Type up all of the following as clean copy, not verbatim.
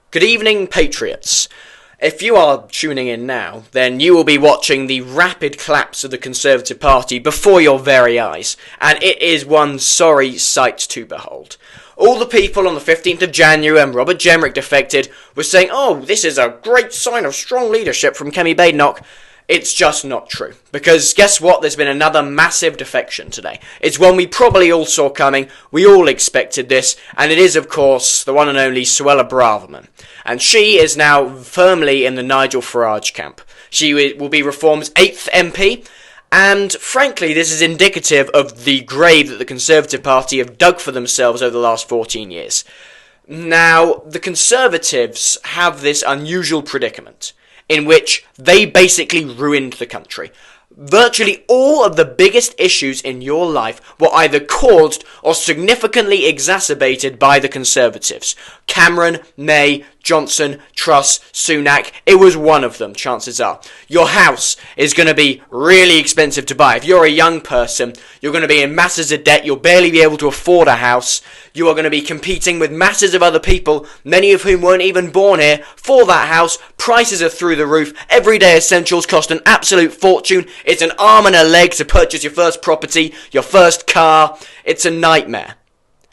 Good evening, Patriots. If you are tuning in now, then you will be watching the rapid collapse of the Conservative Party before your very eyes, and it is one sorry sight to behold. All the people on the 15th of January when Robert Jenrick defected were saying, oh, this is a great sign of strong leadership from Kemi Badenoch. It's just not true. Because guess what? There's been another massive defection today. It's one we probably all saw coming. We all expected this. And it is, of course, the one and only Suella Braverman. And she is now firmly in the Nigel Farage camp. She will be Reform's 8th MP. And frankly, this is indicative of the grave that the Conservative Party have dug for themselves over the last 14 years. Now, the Conservatives have this unusual predicament in which they basically ruined the country. Virtually all of the biggest issues in your life were either caused or significantly exacerbated by the Conservatives. Cameron, May, Johnson, Truss, Sunak, it was one of them, chances are. Your house is going to be really expensive to buy. If you're a young person, you're going to be in masses of debt, you'll barely be able to afford a house. You are going to be competing with masses of other people, many of whom weren't even born here, for that house. Prices are through the roof. Everyday essentials cost an absolute fortune. It's an arm and a leg to purchase your first property, your first car. It's a nightmare.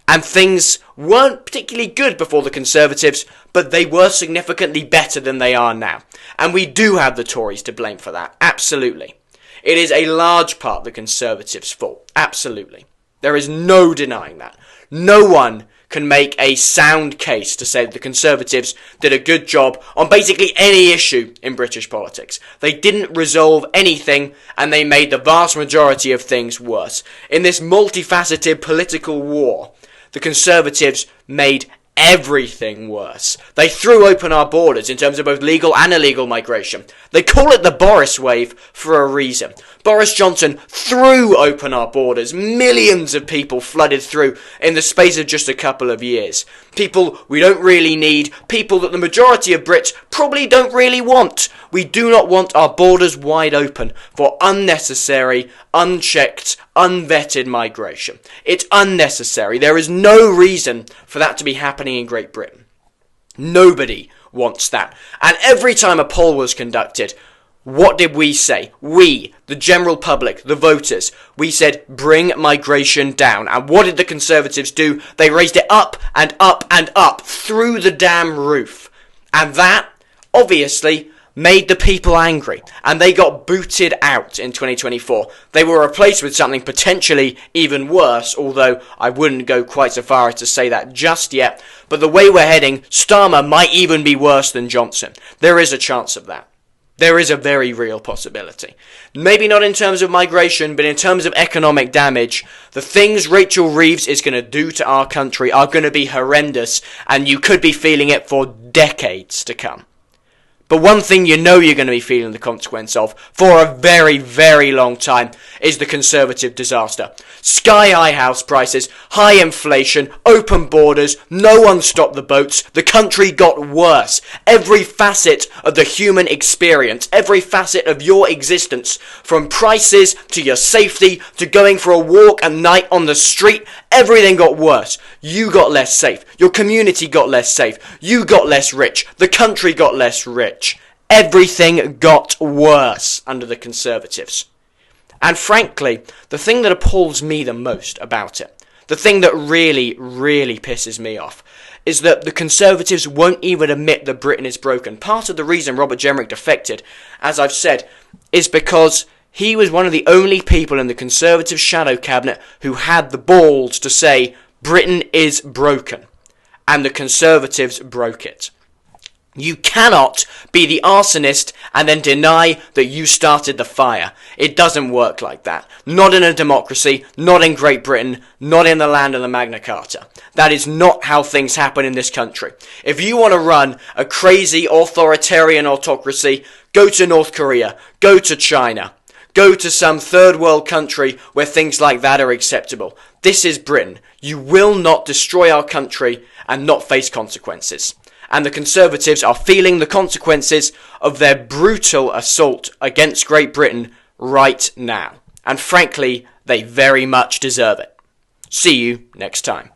And things weren't particularly good before the Conservatives, but they were significantly better than they are now. And we do have the Tories to blame for that, absolutely. It is a large part the Conservatives' fault, absolutely. There is no denying that. No one can make a sound case to say that the Conservatives did a good job on basically any issue in British politics. They didn't resolve anything, and they made the vast majority of things worse. In this multifaceted political war, the Conservatives made everything worse. They threw open our borders in terms of both legal and illegal migration. They call it the Boris wave for a reason. Boris Johnson threw open our borders. Millions of people flooded through in the space of just a couple of years. People we don't really need. People that the majority of Brits probably don't really want. We do not want our borders wide open for unnecessary, unchecked, unvetted migration. It's unnecessary. There is no reason for that to be happening in Great Britain. Nobody wants that. And every time a poll was conducted, what did we say? We, the general public, the voters, we said bring migration down. And what did the Conservatives do? They raised it up and up and up through the damn roof. And that, obviously, made the people angry, and they got booted out in 2024. They were replaced with something potentially even worse, although I wouldn't go quite so far as to say that just yet. But the way we're heading, Starmer might even be worse than Johnson. There is a chance of that. There is a very real possibility. Maybe not in terms of migration, but in terms of economic damage. The things Rachel Reeves is going to do to our country are going to be horrendous, and you could be feeling it for decades to come. But one thing you know you're going to be feeling the consequence of for a very, very long time is the Conservative disaster. Sky-high house prices, high inflation, open borders, no one stopped the boats, the country got worse. Every facet of the human experience, every facet of your existence, from prices to your safety to going for a walk at night on the street, everything got worse. You got less safe. Your community got less safe. You got less rich. The country got less rich. Everything got worse under the Conservatives. And frankly, the thing that appalls me the most about it, the thing that really, really pisses me off, is that the Conservatives won't even admit that Britain is broken. Part of the reason Robert Jenrick defected, as I've said, is because he was one of the only people in the Conservative shadow cabinet who had the balls to say, Britain is broken. And the Conservatives broke it. You cannot be the arsonist and then deny that you started the fire. It doesn't work like that. Not in a democracy, not in Great Britain, not in the land of the Magna Carta. That is not how things happen in this country. If you want to run a crazy authoritarian autocracy, go to North Korea, go to China, go to some third world country where things like that are acceptable. This is Britain. You will not destroy our country and not face consequences. And the Conservatives are feeling the consequences of their brutal assault against Great Britain right now. And frankly, they very much deserve it. See you next time.